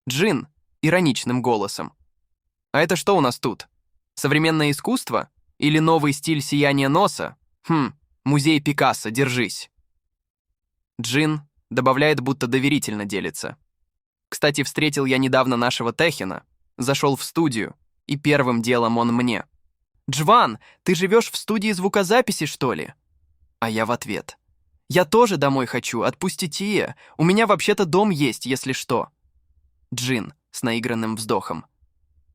Джин ироничным голосом. «А это что у нас тут? Современное искусство? Или новый стиль сияния носа? Музей Пикассо, держись». Джин добавляет, будто доверительно делится. «Кстати, встретил я недавно нашего Техина, зашел в студию, и первым делом он мне: «Джван, ты живешь в студии звукозаписи, что ли?» А я в ответ: «Я тоже домой хочу, отпустите, у меня вообще-то дом есть, если что». Джин с наигранным вздохом: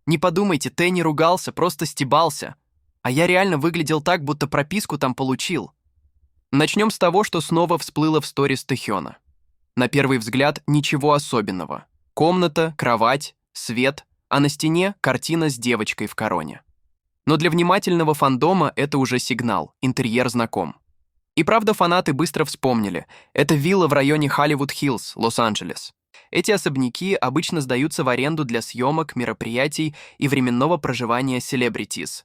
«Не подумайте, Тэ не ругался, просто стебался. А я реально выглядел так, будто прописку там получил». Начнем с того, что снова всплыло в сторис Тэхёна. На первый взгляд ничего особенного. Комната, кровать, свет, а на стене картина с девочкой в короне. Но для внимательного фандома это уже сигнал, интерьер знаком. И правда, фанаты быстро вспомнили. Это вилла в районе Холливуд-Хиллз, Лос-Анджелес. Эти особняки обычно сдаются в аренду для съемок, мероприятий и временного проживания селебритис.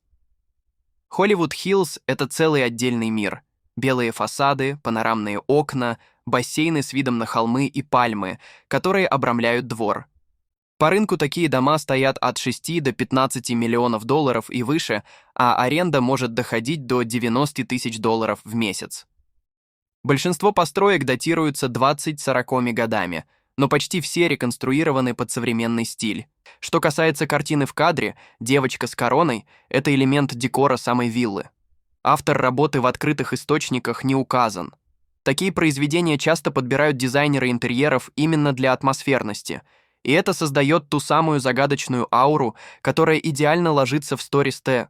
Холливуд-Хиллз — это целый отдельный мир. Белые фасады, панорамные окна, бассейны с видом на холмы и пальмы, которые обрамляют двор. По рынку такие дома стоят от 6 до 15 миллионов долларов и выше, а аренда может доходить до 90 тысяч долларов в месяц. Большинство построек датируются 20-40 годами, но почти все реконструированы под современный стиль. Что касается картины в кадре, девочка с короной — это элемент декора самой виллы. Автор работы в открытых источниках не указан. Такие произведения часто подбирают дизайнеры интерьеров именно для атмосферности, и это создает ту самую загадочную ауру, которая идеально ложится в сторис Тэ.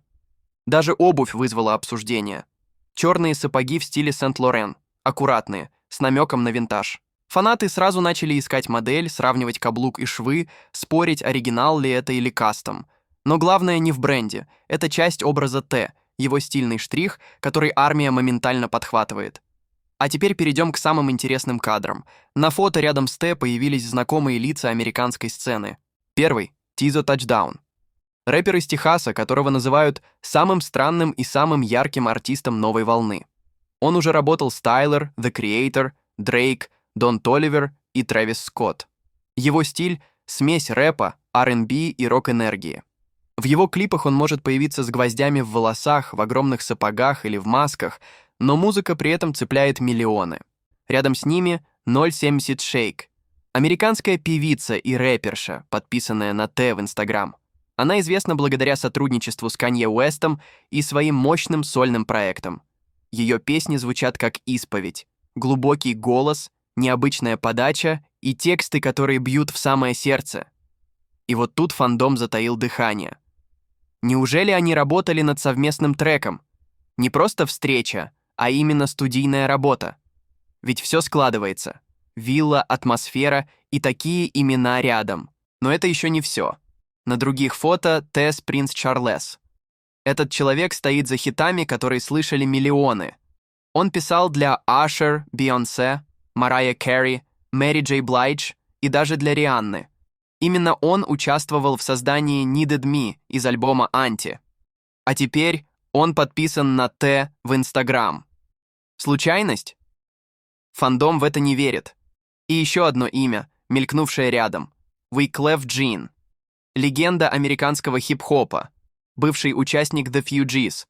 Даже обувь вызвала обсуждение. Черные сапоги в стиле Сент-Лорен, аккуратные, с намеком на винтаж. Фанаты сразу начали искать модель, сравнивать каблук и швы, спорить, оригинал ли это или кастом. Но главное не в бренде, это часть образа Тэ, его стильный штрих, который армия моментально подхватывает. А теперь перейдем к самым интересным кадрам. На фото рядом с Тэ появились знакомые лица американской сцены. Первый — Тизо Тачдаун. Рэпер из Техаса, которого называют самым странным и самым ярким артистом новой волны. Он уже работал с Тайлер, The Creator, Дрейк, Дон Толивер и Трэвис Скотт. Его стиль — смесь рэпа, R&B и рок-энергии. В его клипах он может появиться с гвоздями в волосах, в огромных сапогах или в масках, но музыка при этом цепляет миллионы. Рядом с ними 070 Shake, американская певица и рэперша, подписанная на Тэ в Инстаграм. Она известна благодаря сотрудничеству с Канье Уэстом и своим мощным сольным проектам. Ее песни звучат как исповедь, глубокий голос, необычная подача и тексты, которые бьют в самое сердце. И вот тут фандом затаил дыхание. Неужели они работали над совместным треком? Не просто встреча, а именно студийная работа. Ведь все складывается. Вилла, атмосфера и такие имена рядом. Но это еще не все. На других фото Тесс Принц Чарлес. Этот человек стоит за хитами, которые слышали миллионы. Он писал для Ашер, Бейонсе, Марайя Кэрри, Мэри Джей Блайдж и даже для Рианны. Именно он участвовал в создании Needed Me из альбома «Анти». А теперь он подписан на Тэ в Инстаграм. Случайность? Фандом в это не верит. И еще одно имя, мелькнувшее рядом. Wyclef Jean. Легенда американского хип-хопа. Бывший участник The Fugees.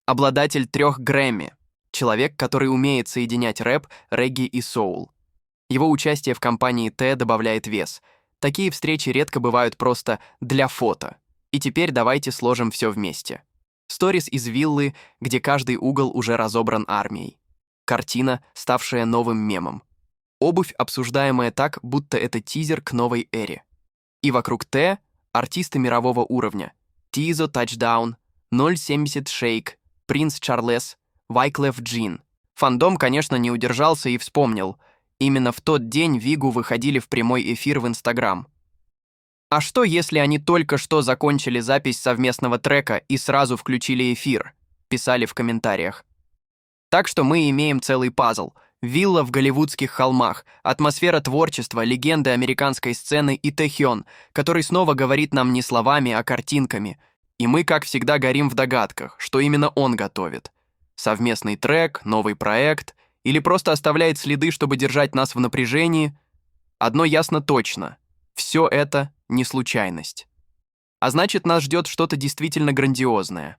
Обладатель 3 Грэмми. Человек, который умеет соединять рэп, регги и соул. Его участие в компании Тэ добавляет вес. Такие встречи редко бывают просто для фото. И теперь давайте сложим все вместе. Сторис из виллы, где каждый угол уже разобран армией. Картина, ставшая новым мемом. Обувь, обсуждаемая так, будто это тизер к новой эре. И вокруг Тэ артисты мирового уровня. Тизо Тачдаун, 070 Shake, Принц Чарлес, Wyclef Jean. Фандом, конечно, не удержался и вспомнил. Именно в тот день Вигу выходили в прямой эфир в Инстаграм. А что, если они только что закончили запись совместного трека и сразу включили эфир? Писали в комментариях. Так что мы имеем целый пазл. Вилла в голливудских холмах, атмосфера творчества, легенды американской сцены и Тэхён, который снова говорит нам не словами, а картинками. И мы, как всегда, горим в догадках, что именно он готовит. Совместный трек, новый проект или просто оставляет следы, чтобы держать нас в напряжении. Одно ясно точно. Все это не случайность. А значит, нас ждет что-то действительно грандиозное.